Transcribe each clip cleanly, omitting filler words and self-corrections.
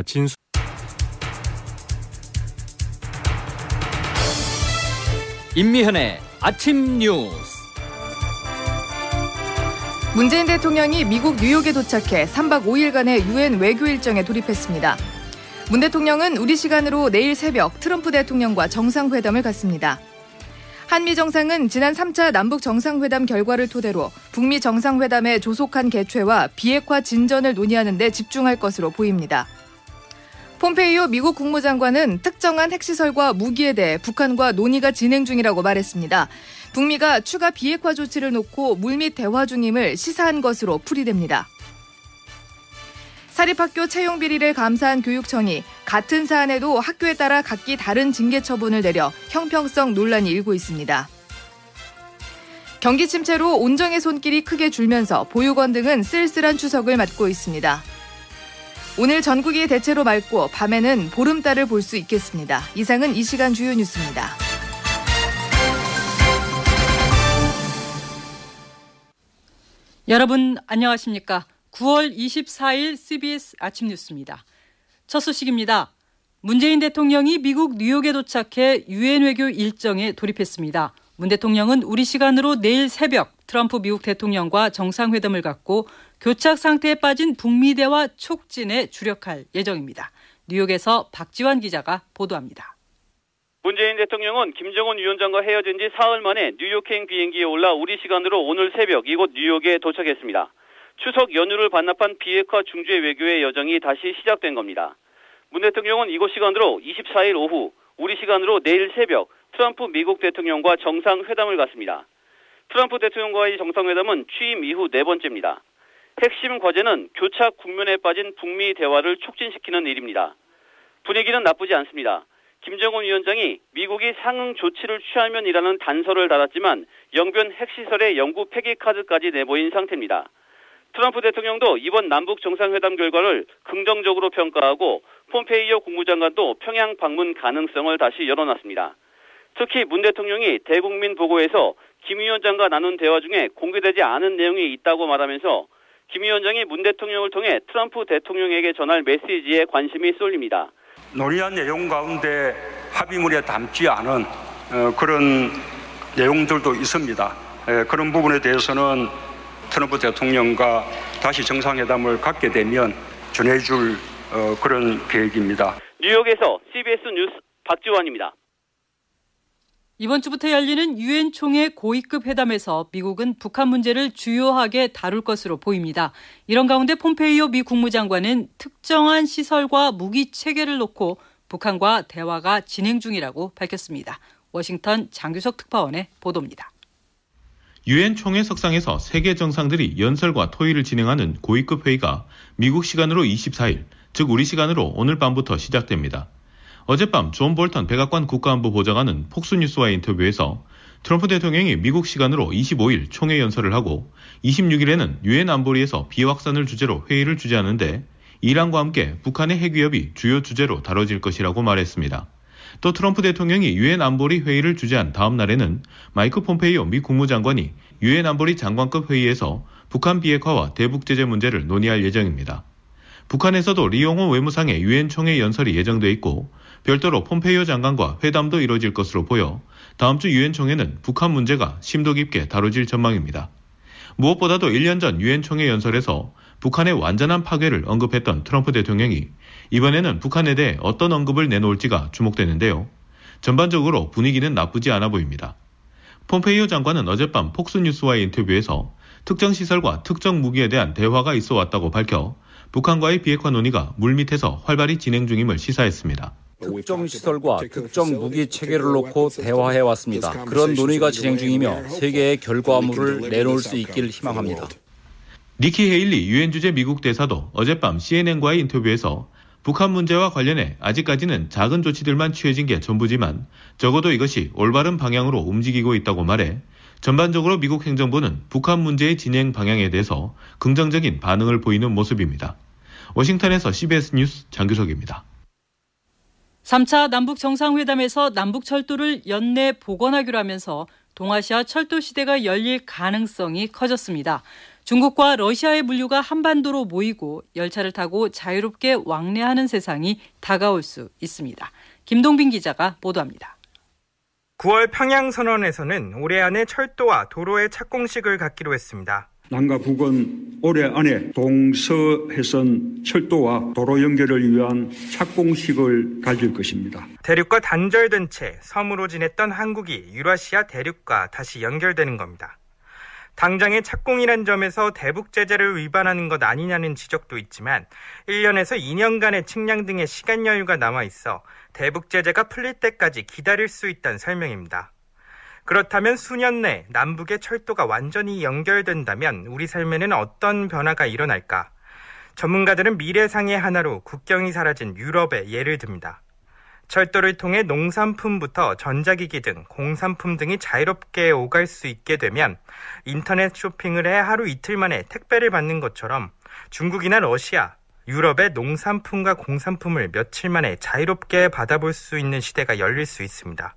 진수 임미현의 아침 뉴스. 문재인 대통령이 미국 뉴욕에 도착해 3박 5일간의 유엔 외교 일정에 돌입했습니다. 문 대통령은 우리 시간으로 내일 새벽 트럼프 대통령과 정상회담을 갖습니다. 한미 정상은 지난 3차 남북 정상회담 결과를 토대로 북미 정상회담의 조속한 개최와 비핵화 진전을 논의하는 데 집중할 것으로 보입니다. 폼페이오 미국 국무장관은 특정한 핵시설과 무기에 대해 북한과 논의가 진행 중이라고 말했습니다. 북미가 추가 비핵화 조치를 놓고 물밑 대화 중임을 시사한 것으로 풀이됩니다. 사립학교 채용 비리를 감사한 교육청이 같은 사안에도 학교에 따라 각기 다른 징계 처분을 내려 형평성 논란이 일고 있습니다. 경기 침체로 온정의 손길이 크게 줄면서 보육원 등은 쓸쓸한 추석을 맞고 있습니다. 오늘 전국이 대체로 맑고 밤에는 보름달을 볼 수 있겠습니다. 이상은 이 시간 주요 뉴스입니다. 여러분 안녕하십니까? 9월 24일 CBS 아침 뉴스입니다. 첫 소식입니다. 문재인 대통령이 미국 뉴욕에 도착해 유엔 외교 일정에 돌입했습니다. 문 대통령은 우리 시간으로 내일 새벽 트럼프 미국 대통령과 정상회담을 갖고 교착 상태에 빠진 북미 대화 촉진에 주력할 예정입니다. 뉴욕에서 박지환 기자가 보도합니다. 문재인 대통령은 김정은 위원장과 헤어진 지 사흘 만에 뉴욕행 비행기에 올라 우리 시간으로 오늘 새벽 이곳 뉴욕에 도착했습니다. 추석 연휴를 반납한 비핵화 중재 외교의 여정이 다시 시작된 겁니다. 문 대통령은 이곳 시간으로 24일 오후, 우리 시간으로 내일 새벽 트럼프 미국 대통령과 정상회담을 갖습니다. 트럼프 대통령과의 정상회담은 취임 이후 네 번째입니다. 핵심 과제는 교착 국면에 빠진 북미 대화를 촉진시키는 일입니다. 분위기는 나쁘지 않습니다. 김정은 위원장이 미국이 상응 조치를 취하면이라는 단서를 달았지만 영변 핵시설의 영구 폐기 카드까지 내보인 상태입니다. 트럼프 대통령도 이번 남북 정상회담 결과를 긍정적으로 평가하고 폼페이오 국무장관도 평양 방문 가능성을 다시 열어놨습니다. 특히 문 대통령이 대국민 보고에서 김 위원장과 나눈 대화 중에 공개되지 않은 내용이 있다고 말하면서 김 위원장이 문 대통령을 통해 트럼프 대통령에게 전할 메시지에 관심이 쏠립니다. 논의한 내용 가운데 합의문에 담지 않은 그런 내용들도 있습니다. 그런 부분에 대해서는 트럼프 대통령과 다시 정상회담을 갖게 되면 전해줄 그런 계획입니다. 뉴욕에서 CBS 뉴스 박지환입니다. 이번 주부터 열리는 유엔 총회 고위급 회담에서 미국은 북한 문제를 주요하게 다룰 것으로 보입니다. 이런 가운데 폼페이오 미 국무장관은 특정한 시설과 무기 체계를 놓고 북한과 대화가 진행 중이라고 밝혔습니다. 워싱턴 장규석 특파원의 보도입니다. 유엔 총회 석상에서 세계 정상들이 연설과 토의를 진행하는 고위급 회의가 미국 시간으로 24일, 즉 우리 시간으로 오늘 밤부터 시작됩니다. 어젯밤 존 볼턴 백악관 국가안보 보좌관은 폭스뉴스와의 인터뷰에서 트럼프 대통령이 미국 시간으로 25일 총회 연설을 하고 26일에는 유엔 안보리에서 비확산을 주제로 회의를 주재하는데 이란과 함께 북한의 핵위협이 주요 주제로 다뤄질 것이라고 말했습니다. 또 트럼프 대통령이 유엔 안보리 회의를 주재한 다음 날에는 마이크 폼페이오 미 국무장관이 유엔 안보리 장관급 회의에서 북한 비핵화와 대북 제재 문제를 논의할 예정입니다. 북한에서도 리용호 외무상의 유엔 총회 연설이 예정돼 있고 별도로 폼페이오 장관과 회담도 이뤄질 것으로 보여 다음 주 유엔 총회는 북한 문제가 심도 깊게 다뤄질 전망입니다. 무엇보다도 1년 전 유엔 총회 연설에서 북한의 완전한 파괴를 언급했던 트럼프 대통령이 이번에는 북한에 대해 어떤 언급을 내놓을지가 주목되는데요. 전반적으로 분위기는 나쁘지 않아 보입니다. 폼페이오 장관은 어젯밤 폭스뉴스와의 인터뷰에서 특정 시설과 특정 무기에 대한 대화가 있어 왔다고 밝혀 북한과의 비핵화 논의가 물밑에서 활발히 진행 중임을 시사했습니다. 특정 시설과 특정 무기 체계를 놓고 대화해왔습니다. 그런 논의가 진행 중이며 세계의 결과물을 내놓을 수 있기를 희망합니다. 니키 헤일리 유엔 주재 미국 대사도 어젯밤 CNN과의 인터뷰에서 북한 문제와 관련해 아직까지는 작은 조치들만 취해진 게 전부지만 적어도 이것이 올바른 방향으로 움직이고 있다고 말해 전반적으로 미국 행정부는 북한 문제의 진행 방향에 대해서 긍정적인 반응을 보이는 모습입니다. 워싱턴에서 CBS 뉴스 장규석입니다. 3차 남북 정상회담에서 남북 철도를 연내 복원하기로 하면서 동아시아 철도 시대가 열릴 가능성이 커졌습니다. 중국과 러시아의 물류가 한반도로 모이고 열차를 타고 자유롭게 왕래하는 세상이 다가올 수 있습니다. 김동빈 기자가 보도합니다. 9월 평양선언에서는 올해 안에 철도와 도로의 착공식을 갖기로 했습니다. 남과 북은 올해 안에 동서해선 철도와 도로 연결을 위한 착공식을 가질 것입니다. 대륙과 단절된 채 섬으로 지냈던 한국이 유라시아 대륙과 다시 연결되는 겁니다. 당장의 착공이란 점에서 대북 제재를 위반하는 것 아니냐는 지적도 있지만 1년에서 2년간의 측량 등의 시간 여유가 남아있어 대북 제재가 풀릴 때까지 기다릴 수 있다는 설명입니다. 그렇다면 수년 내 남북의 철도가 완전히 연결된다면 우리 삶에는 어떤 변화가 일어날까? 전문가들은 미래상의 하나로 국경이 사라진 유럽의 예를 듭니다. 철도를 통해 농산품부터 전자기기 등 공산품 등이 자유롭게 오갈 수 있게 되면 인터넷 쇼핑을 해 하루 이틀 만에 택배를 받는 것처럼 중국이나 러시아, 유럽의 농산품과 공산품을 며칠 만에 자유롭게 받아볼 수 있는 시대가 열릴 수 있습니다.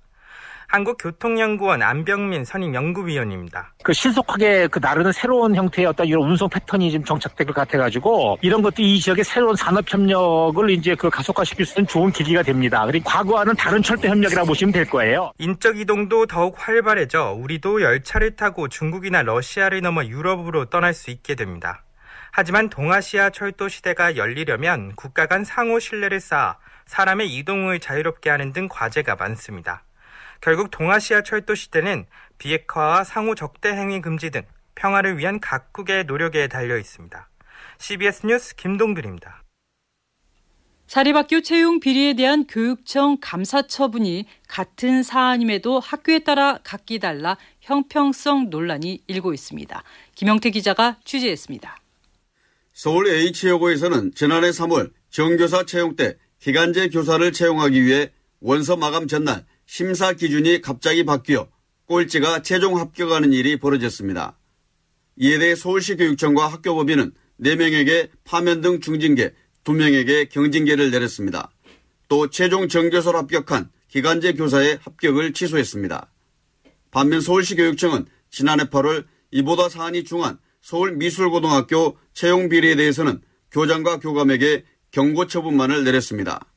한국교통연구원 안병민 선임연구위원입니다. 신속하게 나르는 새로운 형태의 어떤 이런 운송 패턴이 지금 정착될 것 같아가지고 이런 것도 이 지역의 새로운 산업협력을 이제 가속화시킬 수 있는 좋은 계기가 됩니다. 그리고 과거와는 다른 철도 협력이라고 보시면 될 거예요. 인적 이동도 더욱 활발해져 우리도 열차를 타고 중국이나 러시아를 넘어 유럽으로 떠날 수 있게 됩니다. 하지만 동아시아 철도 시대가 열리려면 국가 간 상호 신뢰를 쌓아 사람의 이동을 자유롭게 하는 등 과제가 많습니다. 결국 동아시아 철도 시대는 비핵화와 상호 적대 행위 금지 등 평화를 위한 각국의 노력에 달려 있습니다. CBS 뉴스 김동준입니다. 사립학교 채용 비리에 대한 교육청 감사 처분이 같은 사안임에도 학교에 따라 각기 달라 형평성 논란이 일고 있습니다. 김영태 기자가 취재했습니다. 서울 H여고에서는 지난해 3월 정교사 채용 때 기간제 교사를 채용하기 위해 원서 마감 전날 심사 기준이 갑자기 바뀌어 꼴찌가 최종 합격하는 일이 벌어졌습니다. 이에 대해 서울시 교육청과 학교법인은 4명에게 파면 등 중징계, 2명에게 경징계를 내렸습니다. 또 최종 정교사로 합격한 기간제 교사의 합격을 취소했습니다. 반면 서울시 교육청은 지난해 8월 이보다 사안이 중한 서울미술고등학교 채용 비리에 대해서는 교장과 교감에게 경고 처분만을 내렸습니다.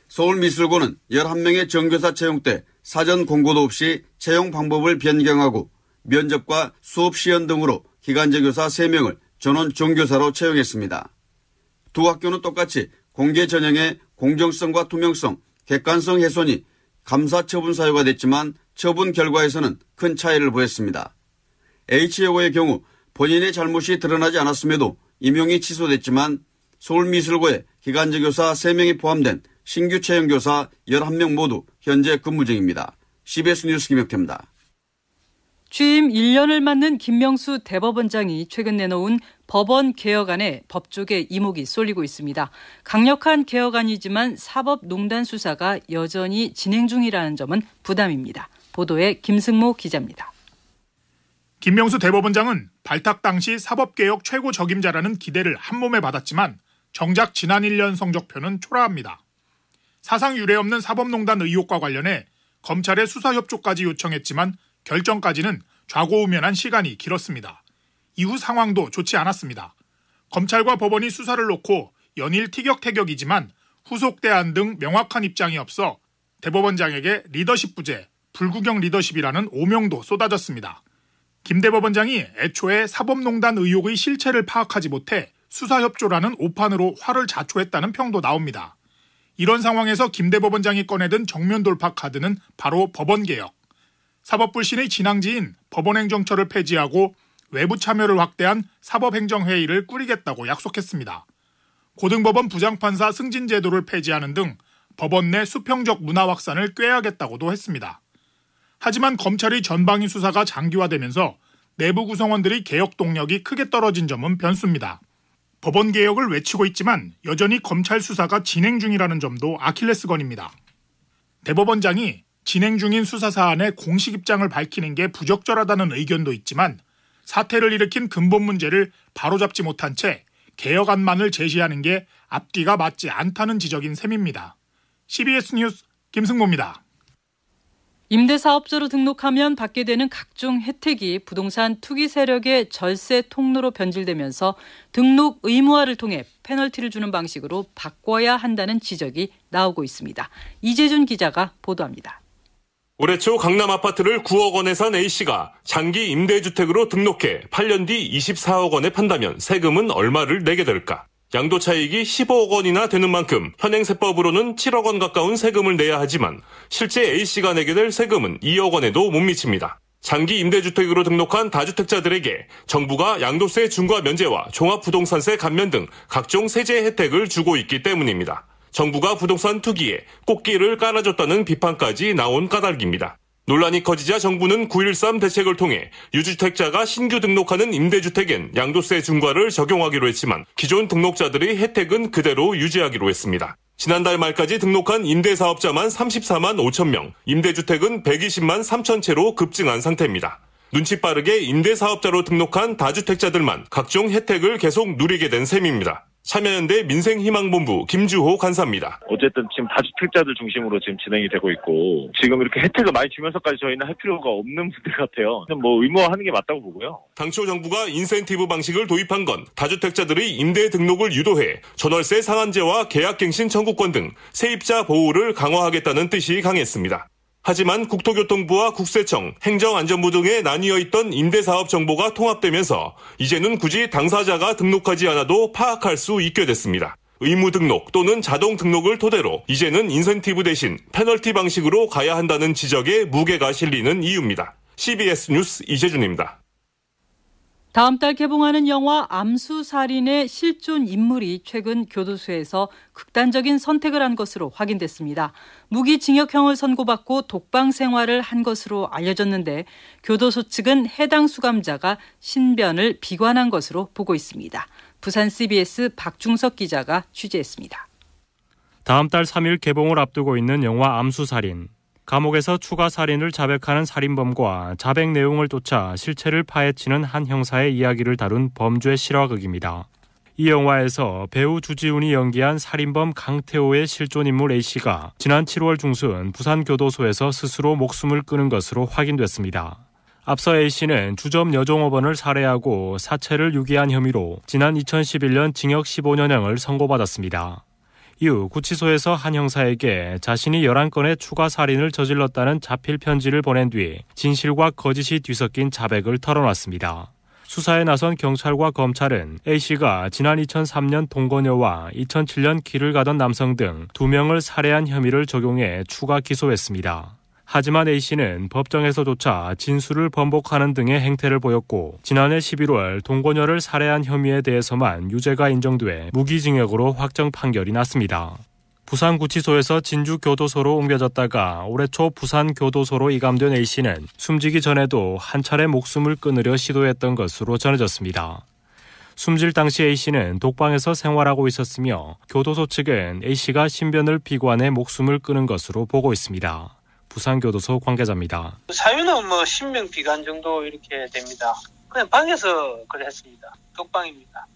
서울미술고는 11명의 정교사 채용 때 사전 공고도 없이 채용 방법을 변경하고 면접과 수업 시연 등으로 기간제 교사 3명을 전원 정교사로 채용했습니다. 두 학교는 똑같이 공개 전형의 공정성과 투명성, 객관성 훼손이 감사 처분 사유가 됐지만 처분 결과에서는 큰 차이를 보였습니다. H여고의 경우 본인의 잘못이 드러나지 않았음에도 임용이 취소됐지만 서울미술고의 기간제 교사 3명이 포함된 신규 채용교사 11명 모두 현재 근무 중입니다. CBS 뉴스 김혁태입니다. 취임 1년을 맞는 김명수 대법원장이 최근 내놓은 법원 개혁안에 법조계 이목이 쏠리고 있습니다. 강력한 개혁안이지만 사법농단 수사가 여전히 진행 중이라는 점은 부담입니다. 보도에 김승모 기자입니다. 김명수 대법원장은 발탁 당시 사법개혁 최고 적임자라는 기대를 한몸에 받았지만 정작 지난 1년 성적표는 초라합니다. 사상 유례없는 사법농단 의혹과 관련해 검찰의 수사협조까지 요청했지만 결정까지는 좌고우면한 시간이 길었습니다. 이후 상황도 좋지 않았습니다. 검찰과 법원이 수사를 놓고 연일 티격태격이지만 후속 대안 등 명확한 입장이 없어 대법원장에게 리더십 부재, 불구경 리더십이라는 오명도 쏟아졌습니다. 김 대법원장이 애초에 사법농단 의혹의 실체를 파악하지 못해 수사협조라는 오판으로 화를 자초했다는 평도 나옵니다. 이런 상황에서 김 대법원장이 꺼내든 정면 돌파 카드는 바로 법원개혁. 사법불신의 진앙지인 법원행정처를 폐지하고 외부 참여를 확대한 사법행정회의를 꾸리겠다고 약속했습니다. 고등법원 부장판사 승진제도를 폐지하는 등 법원 내 수평적 문화 확산을 꾀하겠다고도 했습니다. 하지만 검찰의 전방위 수사가 장기화되면서 내부 구성원들의 개혁 동력이 크게 떨어진 점은 변수입니다. 법원 개혁을 외치고 있지만 여전히 검찰 수사가 진행 중이라는 점도 아킬레스건입니다. 대법원장이 진행 중인 수사 사안에 공식 입장을 밝히는 게 부적절하다는 의견도 있지만 사태를 일으킨 근본 문제를 바로잡지 못한 채 개혁안만을 제시하는 게 앞뒤가 맞지 않다는 지적인 셈입니다. CBS 뉴스 김승모입니다. 임대사업자로 등록하면 받게 되는 각종 혜택이 부동산 투기 세력의 절세 통로로 변질되면서 등록 의무화를 통해 페널티를 주는 방식으로 바꿔야 한다는 지적이 나오고 있습니다. 이재준 기자가 보도합니다. 올해 초 강남 아파트를 9억 원에 산 A씨가 장기 임대주택으로 등록해 8년 뒤 24억 원에 판다면 세금은 얼마를 내게 될까? 양도차익이 15억 원이나 되는 만큼 현행세법으로는 7억 원 가까운 세금을 내야 하지만 실제 A씨가 내게 될 세금은 2억 원에도 못 미칩니다. 장기 임대주택으로 등록한 다주택자들에게 정부가 양도세 중과 면제와 종합부동산세 감면 등 각종 세제 혜택을 주고 있기 때문입니다. 정부가 부동산 투기에 꽃길을 깔아줬다는 비판까지 나온 까닭입니다. 논란이 커지자 정부는 9.13 대책을 통해 유주택자가 신규 등록하는 임대주택엔 양도세 중과를 적용하기로 했지만 기존 등록자들의 혜택은 그대로 유지하기로 했습니다. 지난달 말까지 등록한 임대사업자만 34만 5천 명, 임대주택은 120만 3천 채로 급증한 상태입니다. 눈치 빠르게 임대사업자로 등록한 다주택자들만 각종 혜택을 계속 누리게 된 셈입니다. 참여연대 민생희망본부 김주호 간사입니다. 어쨌든 지금 다주택자들 중심으로 지금 진행이 되고 있고 지금 이렇게 혜택을 많이 주면서까지 저희는 할 필요가 없는 분들 같아요. 의무화하는 게 맞다고 보고요. 당초 정부가 인센티브 방식을 도입한 건 다주택자들의 임대 등록을 유도해 전월세 상한제와 계약갱신 청구권 등 세입자 보호를 강화하겠다는 뜻이 강했습니다. 하지만 국토교통부와 국세청, 행정안전부 등에 나뉘어 있던 임대사업 정보가 통합되면서 이제는 굳이 당사자가 등록하지 않아도 파악할 수 있게 됐습니다. 의무 등록 또는 자동 등록을 토대로 이제는 인센티브 대신 페널티 방식으로 가야 한다는 지적에 무게가 실리는 이유입니다. CBS 뉴스 이재준입니다. 다음 달 개봉하는 영화 암수살인의 실존 인물이 최근 교도소에서 극단적인 선택을 한 것으로 확인됐습니다. 무기징역형을 선고받고 독방 생활을 한 것으로 알려졌는데 교도소 측은 해당 수감자가 신변을 비관한 것으로 보고 있습니다. 부산 CBS 박중석 기자가 취재했습니다. 다음 달 3일 개봉을 앞두고 있는 영화 암수살인. 감옥에서 추가 살인을 자백하는 살인범과 자백 내용을 쫓아 실체를 파헤치는 한 형사의 이야기를 다룬 범죄 실화극입니다. 이 영화에서 배우 주지훈이 연기한 살인범 강태호의 실존 인물 A씨가 지난 7월 중순 부산교도소에서 스스로 목숨을 끊은 것으로 확인됐습니다. 앞서 A씨는 주점 여종업원을 살해하고 사체를 유기한 혐의로 지난 2011년 징역 15년형을 선고받았습니다. 이후 구치소에서 한 형사에게 자신이 11건의 추가 살인을 저질렀다는 자필 편지를 보낸 뒤 진실과 거짓이 뒤섞인 자백을 털어놨습니다. 수사에 나선 경찰과 검찰은 A씨가 지난 2003년 동거녀와 2007년 길을 가던 남성 등 2명을 살해한 혐의를 적용해 추가 기소했습니다. 하지만 A씨는 법정에서조차 진술을 번복하는 등의 행태를 보였고 지난해 11월 동거녀를 살해한 혐의에 대해서만 유죄가 인정돼 무기징역으로 확정 판결이 났습니다. 부산구치소에서 진주교도소로 옮겨졌다가 올해 초 부산교도소로 이감된 A씨는 숨지기 전에도 한 차례 목숨을 끊으려 시도했던 것으로 전해졌습니다. 숨질 당시 A씨는 독방에서 생활하고 있었으며 교도소 측은 A씨가 신변을 비관해 목숨을 끊은 것으로 보고 있습니다. 부산교도소 관계자입니다. 사유는 신명 비관 정도 이렇게 됩니다. 그냥 방에서 그랬습니다. 독방입니다.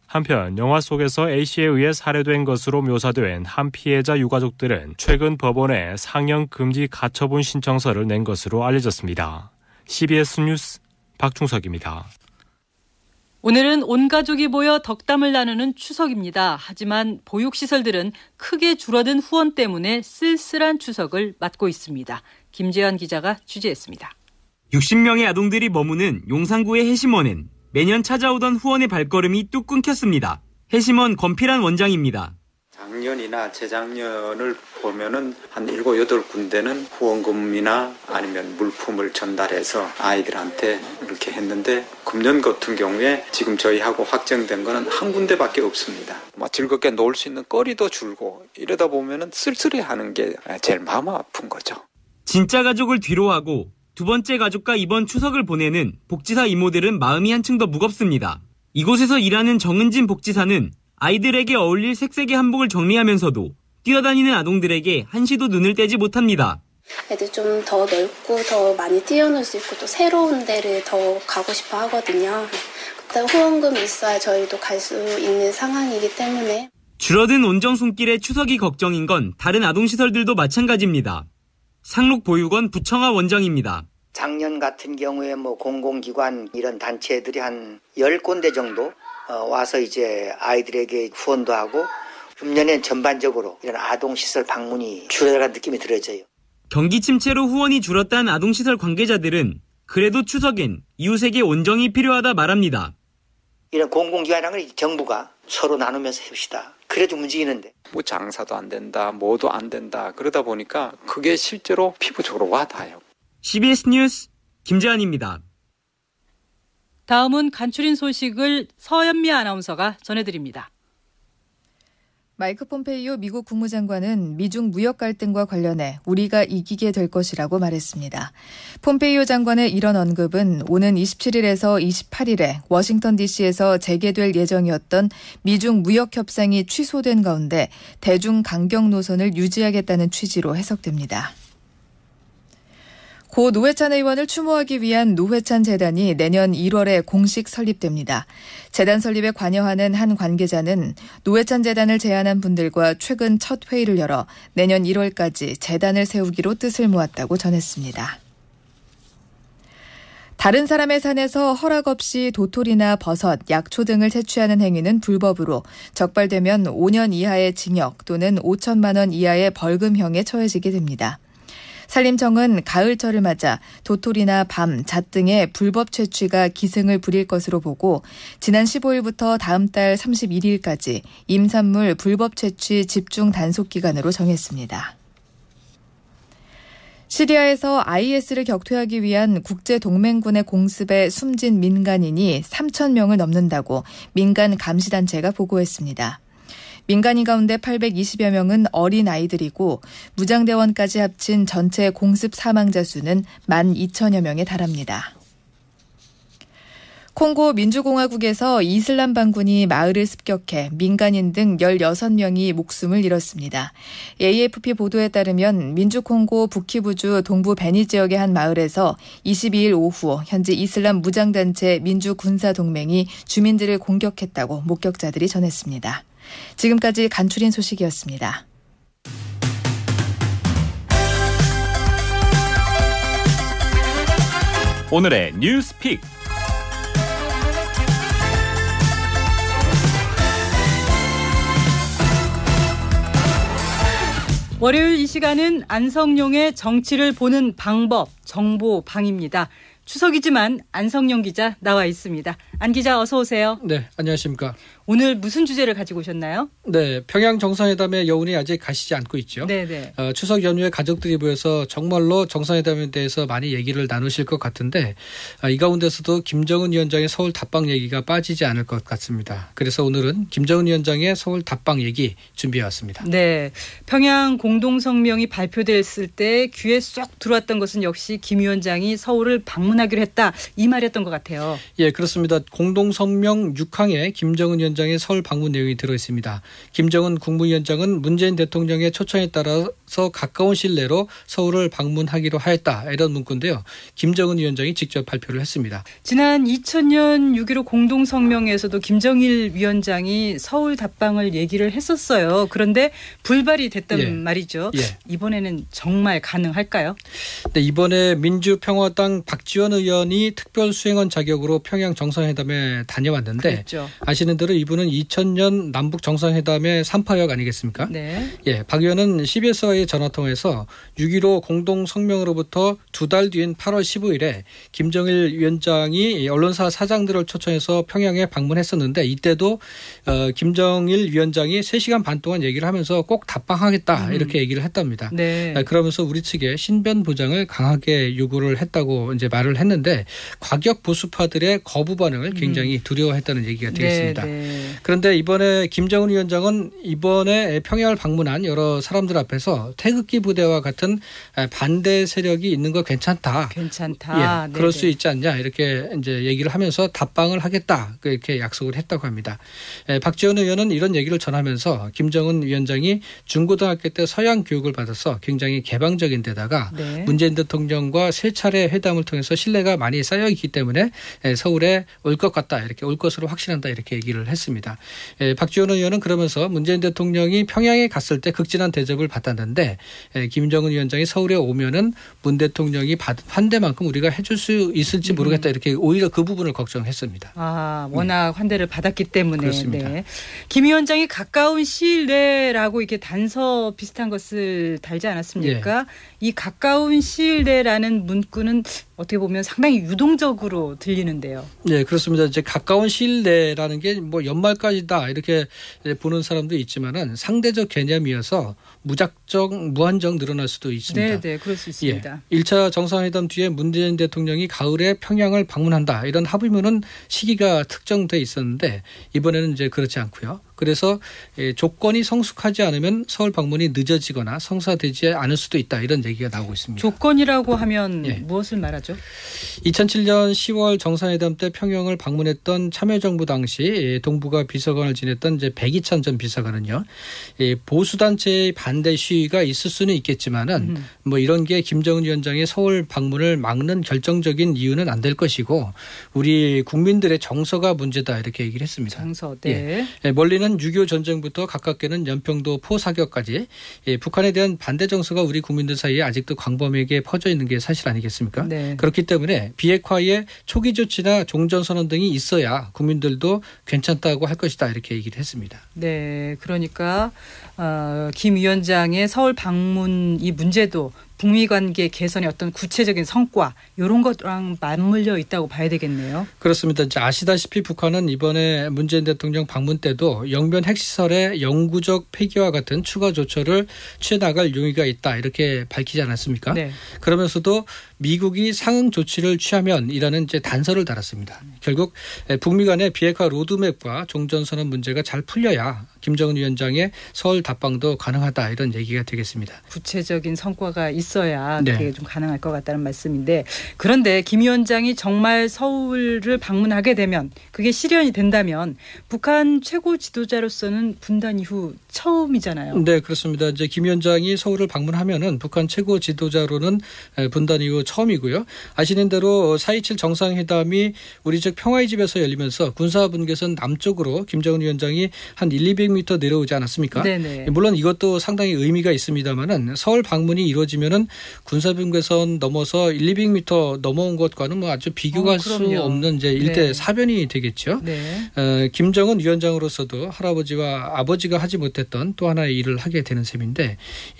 한편 영화 속에서 A씨에 의해 살해된 것으로 묘사된 한 피해자 유가족들은 최근 법원에 상영 금지 가처분 신청서를 낸 것으로 알려졌습니다. CBS 뉴스 박중석입니다. 오늘은 온 가족이 모여 덕담을 나누는 추석입니다. 하지만 보육시설들은 크게 줄어든 후원 때문에 쓸쓸한 추석을 맞고 있습니다. 김재환 기자가 취재했습니다. 60명의 아동들이 머무는 용산구의 해심원엔 매년 찾아오던 후원의 발걸음이 뚝 끊겼습니다. 해심원 권필환 원장입니다. 작년이나 재작년을 보면은 한 7, 8군데는 후원금이나 아니면 물품을 전달해서 아이들한테 이렇게 했는데 금년 같은 경우에 지금 저희하고 확정된 거는 한 군데밖에 없습니다. 즐겁게 놀 수 있는 거리도 줄고 이러다 보면은 쓸쓸해하는 게 제일 마음 아픈 거죠. 진짜 가족을 뒤로하고 두 번째 가족과 이번 추석을 보내는 복지사 이모들은 마음이 한층 더 무겁습니다. 이곳에서 일하는 정은진 복지사는 아이들에게 어울릴 색색의 한복을 정리하면서도 뛰어다니는 아동들에게 한시도 눈을 떼지 못합니다. 애들 좀 더 넓고 더 많이 뛰어놀 수 있고 또 새로운 데를 더 가고 싶어 하거든요. 일단 후원금이 있어야 저희도 갈 수 있는 상황이기 때문에. 줄어든 온정 손길에 추석이 걱정인 건 다른 아동시설들도 마찬가지입니다. 상록보육원 부청아 원장입니다. 작년 같은 경우에 공공기관 이런 단체들이 한 10군데 정도 와서 이제 아이들에게 후원도 하고 금년엔 전반적으로 이런 아동시설 방문이 줄어들어간 느낌이 들어져요. 경기 침체로 후원이 줄었다는 아동시설 관계자들은 그래도 추석엔 이웃에게 온정이 필요하다 말합니다. 이런 공공기관이라는 건 정부가 서로 나누면서 해봅시다. 그래도 움직이는데. 장사도 안 된다, 뭐도 안 된다. 그러다 보니까 그게 실제로 피부적으로 와닿아요. CBS 뉴스 김재환입니다. 다음은 간추린 소식을 서현미 아나운서가 전해드립니다. 마이크 폼페이오 미국 국무장관은 미중 무역 갈등과 관련해 우리가 이기게 될 것이라고 말했습니다. 폼페이오 장관의 이런 언급은 오는 27일에서 28일에 워싱턴 DC에서 재개될 예정이었던 미중 무역 협상이 취소된 가운데 대중 강경 노선을 유지하겠다는 취지로 해석됩니다. 고 노회찬 의원을 추모하기 위한 노회찬 재단이 내년 1월에 공식 설립됩니다. 재단 설립에 관여하는 한 관계자는 노회찬 재단을 제안한 분들과 최근 첫 회의를 열어 내년 1월까지 재단을 세우기로 뜻을 모았다고 전했습니다. 다른 사람의 산에서 허락 없이 도토리나 버섯, 약초 등을 채취하는 행위는 불법으로 적발되면 5년 이하의 징역 또는 5천만 원 이하의 벌금형에 처해지게 됩니다. 산림청은 가을철을 맞아 도토리나 밤, 잣 등의 불법 채취가 기승을 부릴 것으로 보고 지난 15일부터 다음 달 31일까지 임산물 불법 채취 집중 단속 기간으로 정했습니다. 시리아에서 IS를 격퇴하기 위한 국제동맹군의 공습에 숨진 민간인이 3,000명을 넘는다고 민간 감시단체가 보고했습니다. 민간인 가운데 820여 명은 어린 아이들이고 무장대원까지 합친 전체 공습 사망자 수는 12,000여 명에 달합니다. 콩고 민주공화국에서 이슬람 반군이 마을을 습격해 민간인 등 16명이 목숨을 잃었습니다. AFP 보도에 따르면 민주콩고 북키부주 동부 베니 지역의 한 마을에서 22일 오후 현지 이슬람 무장단체 민주군사동맹이 주민들을 공격했다고 목격자들이 전했습니다. 지금까지 간추린 소식이었습니다. 오늘의 뉴스픽. 월요일 이 시간은 안성용의 정치를 보는 방법, 정보방입니다. 추석이지만 안성용 기자 나와 있습니다. 안 기자 어서 오세요. 네, 안녕하십니까. 오늘 무슨 주제를 가지고 오셨나요? 네, 평양 정상회담의 여운이 아직 가시지 않고 있죠. 네네. 추석 연휴에 가족들이 모여서 정말로 정상회담에 대해서 많이 얘기를 나누실 것 같은데 이 가운데서도 김정은 위원장의 서울 답방 얘기가 빠지지 않을 것 같습니다. 그래서 오늘은 김정은 위원장의 서울 답방 얘기 준비해왔습니다. 네, 평양 공동성명이 발표됐을 때 귀에 쏙 들어왔던 것은 역시 김 위원장이 서울을 방문하기로 했다 이 말이었던 것 같아요. 예, 그렇습니다. 공동성명 6항에 김정은 위원장의 서울 방문 내용이 들어있습니다. 김정은 국무위원장은 문재인 대통령의 초청에 따라서 가까운 시일 내로 서울을 방문하기로 하였다. 이런 문구인데요. 김정은 위원장이 직접 발표를 했습니다. 지난 2000년 6.15 공동성명에서도 김정일 위원장이 서울 답방을 얘기를 했었어요. 그런데 불발이 됐단 말이죠. 이번에는 정말 가능할까요? 네, 이번에 민주평화당 박지원 의원이 특별수행원 자격으로 평양 정상회담에 다녀왔는데 그랬죠. 아시는 대로 이분은 2000년 남북 정상회담의 3파역 아니겠습니까? 네. 예, 박 의원은 CBS와의 전화통화에서 6.15 공동성명으로부터 두 달 뒤인 8월 15일에 김정일 위원장이 언론사 사장들을 초청해서 평양에 방문했었는데 이때도 김정일 위원장이 3시간 반 동안 얘기를 하면서 꼭 답방하겠다 이렇게 얘기를 했답니다. 네. 그러면서 우리 측에 신변 보장을 강하게 요구를 했다고 이제 말을 했는데 과격 보수파들의 거부 반응을 굉장히 두려워했다는 얘기가 되겠습니다. 그런데 이번에 김정은 위원장은 이번에 평양을 방문한 여러 사람들 앞에서 중에서 태극기 부대와 같은 반대 세력이 있는 거 괜찮다. 괜찮다. 예, 그럴 수 있지 않냐 이렇게 이제 얘기를 하면서 답방을 하겠다 이렇게 약속을 했다고 합니다. 박지원 의원은 이런 얘기를 전하면서 김정은 위원장이 중고등학교 때 서양 교육을 받아서 굉장히 개방적인 데다가 네. 문재인 대통령과 세 차례 회담을 통해서 신뢰가 많이 쌓여 있기 때문에 서울에 올 것 같다 이렇게 올 것으로 확신한다 이렇게 얘기를 했습니다. 박지원 의원은 그러면서 문재인 대통령이 평양에 갔을 때 극진한 대접을 받았는데 김정은 위원장이 서울에 오면은 문 대통령이 받은 환대만큼 우리가 해줄 수 있을지 모르겠다 이렇게 오히려 그 부분을 걱정했습니다. 아, 워낙 환대를 받았기 때문에. 그렇습니다. 네. 김 위원장이 가까운 시일 내라고 이렇게 단서 비슷한 것을 달지 않았습니까? 예. 이 가까운 시일 내라는 문구는 어떻게 보면 상당히 유동적으로 들리는데요. 네, 그렇습니다. 이제 가까운 시일 내라는 게 뭐 연말까지다 이렇게 보는 사람도 있지만은 상대적 개념이어서 무한정 늘어날 수도 있습니다. 네, 그럴 수 있습니다. 예, 1차 정상회담 뒤에 문재인 대통령이 가을에 평양을 방문한다 이런 합의문은 시기가 특정돼 있었는데 이번에는 이제 그렇지 않고요. 그래서 조건이 성숙하지 않으면 서울 방문이 늦어지거나 성사되지 않을 수도 있다 이런 얘기가 나오고 있습니다. 조건이라고 하면 예. 무엇을 말하죠? 2007년 10월 정상회담 때 평양을 방문했던 참여정부 당시 동북아 비서관을 지냈던 이제 백이찬 전 비서관은요. 보수단체의 반대 시위가 있을 수는 있겠지만은 뭐 이런 게 김정은 위원장의 서울 방문을 막는 결정적인 이유는 안 될 것이고 우리 국민들의 정서가 문제다 이렇게 얘기를 했습니다. 정서, 네. 예. 멀리는 6.25 전쟁부터 가깝게는 연평도 포사격까지 북한에 대한 반대 정서가 우리 국민들 사이에 아직도 광범위하게 퍼져 있는 게 사실 아니겠습니까? 네. 그렇기 때문에 비핵화의 초기 조치나 종전선언 등이 있어야 국민들도 괜찮다고 할 것이다 이렇게 얘기를 했습니다. 네, 그러니까 김 위원장의 서울 방문 이 문제도 북미 관계 개선의 어떤 구체적인 성과 이런 것랑 맞물려 있다고 봐야 되겠네요. 그렇습니다. 이제 아시다시피 북한은 이번에 문재인 대통령 방문 때도 영변 핵시설의 영구적 폐기와 같은 추가 조처를 취해나갈 용의가 있다 이렇게 밝히지 않았습니까? 네. 그러면서도 미국이 상응 조치를 취하면이라는 이제 단서를 달았습니다. 결국 북미 간의 비핵화 로드맵과 종전선언 문제가 잘 풀려야 김정은 위원장의 서울 답방도 가능하다 이런 얘기가 되겠습니다. 구체적인 성과가 있어야 네. 그게 좀 가능할 것 같다는 말씀인데 그런데 김 위원장이 정말 서울을 방문하게 되면 그게 실현이 된다면 북한 최고 지도자로서는 분단 이후 처음이잖아요. 네, 그렇습니다. 이제 김 위원장이 서울을 방문하면은 북한 최고 지도자로는 분단 이후 처음이고요. 아시는 대로 4.27 정상회담이 우리 즉 평화의 집에서 열리면서 군사분계선 남쪽으로 김정은 위원장이 한 200m 내려오지 않았습니까? 네네. 물론 이것도 상당히 의미가 있습니다만은 서울 방문이 이루어지면은 군사분계선 넘어서 200m 넘어온 것과는 뭐 아주 비교할 수 없는 이제 일대 사변이 되겠죠. 네. 김정은 위원장으로서도 할아버지와 아버지가 하지 못했던 또 하나의 일을 하게 되는 셈인데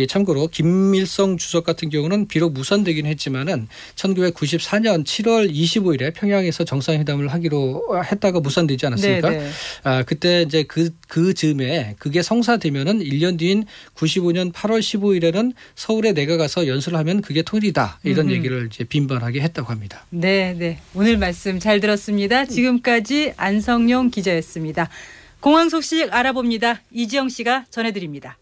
참고로 김일성 주석 같은 경우는 비록 무산되긴 했지만은 1994년 7월 25일에 평양에서 정상회담을 하기로 했다가 무산되지 않았습니까? 네. 그때 이제 그 즈음에 그게 성사되면은 1년 뒤인 95년 8월 15일에는 서울에 내가 가서 연설을 하면 그게 통일이다 이런 얘기를 이제 빈번하게 했다고 합니다. 네. 오늘 말씀 잘 들었습니다. 지금까지 안성용 기자였습니다. 공항 소식 알아봅니다. 이지영 씨가 전해드립니다.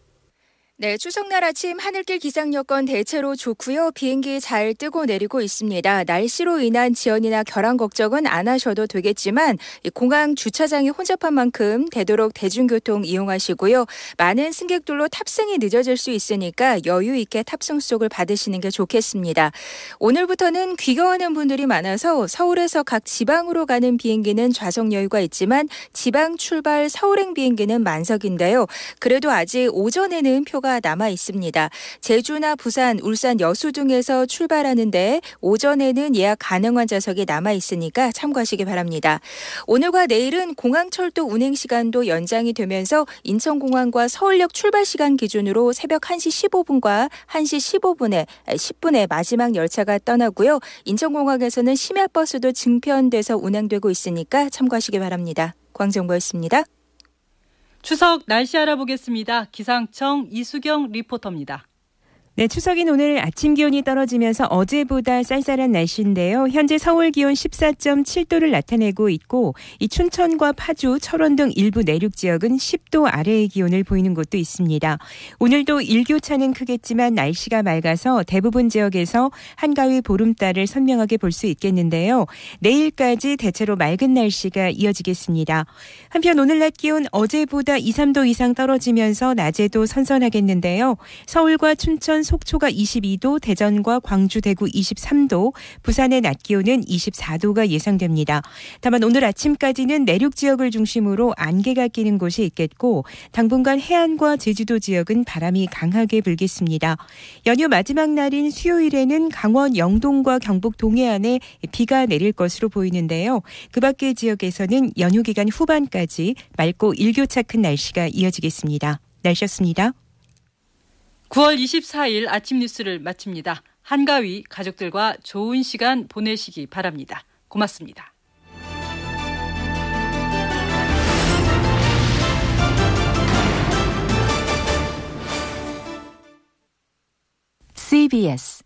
네, 추석날 아침 하늘길 기상 여건 대체로 좋고요. 비행기 잘 뜨고 내리고 있습니다. 날씨로 인한 지연이나 결항 걱정은 안 하셔도 되겠지만 공항 주차장이 혼잡한 만큼 되도록 대중교통 이용하시고요. 많은 승객들로 탑승이 늦어질 수 있으니까 여유 있게 탑승 수속을 받으시는 게 좋겠습니다. 오늘부터는 귀경하는 분들이 많아서 서울에서 각 지방으로 가는 비행기는 좌석 여유가 있지만 지방 출발 서울행 비행기는 만석인데요. 그래도 아직 오전에는 표가 남아 있습니다. 제주나 부산, 울산, 여수 등에서 출발하는데 오전에는 예약 가능한 좌석이 남아 있으니까 참고하시기 바랍니다. 오늘과 내일은 공항철도 운행 시간도 연장이 되면서 인천공항과 서울역 출발 시간 기준으로 새벽 1시 15분과 1시 10분에 마지막 열차가 떠나고요. 인천공항에서는 심야버스도 증편돼서 운행되고 있으니까 참고하시기 바랍니다. 광정보였습니다. 추석 날씨 알아보겠습니다. 기상청 이수경 리포터입니다. 네, 추석인 오늘 아침 기온이 떨어지면서 어제보다 쌀쌀한 날씨인데요. 현재 서울 기온 14.7도를 나타내고 있고 이 춘천과 파주, 철원 등 일부 내륙 지역은 10도 아래의 기온을 보이는 곳도 있습니다. 오늘도 일교차는 크겠지만 날씨가 맑아서 대부분 지역에서 한가위 보름달을 선명하게 볼 수 있겠는데요. 내일까지 대체로 맑은 날씨가 이어지겠습니다. 한편 오늘 낮 기온 어제보다 2, 3도 이상 떨어지면서 낮에도 선선하겠는데요. 서울과 춘천, 속초가 22도, 대전과 광주, 대구 23도, 부산의 낮 기온은 24도가 예상됩니다. 다만 오늘 아침까지는 내륙 지역을 중심으로 안개가 끼는 곳이 있겠고 당분간 해안과 제주도 지역은 바람이 강하게 불겠습니다. 연휴 마지막 날인 수요일에는 강원 영동과 경북 동해안에 비가 내릴 것으로 보이는데요. 그 밖의 지역에서는 연휴 기간 후반까지 맑고 일교차 큰 날씨가 이어지겠습니다. 날씨였습니다. 9월 24일 아침 뉴스를 마칩니다. 한가위 가족들과 좋은 시간 보내시기 바랍니다. 고맙습니다. CBS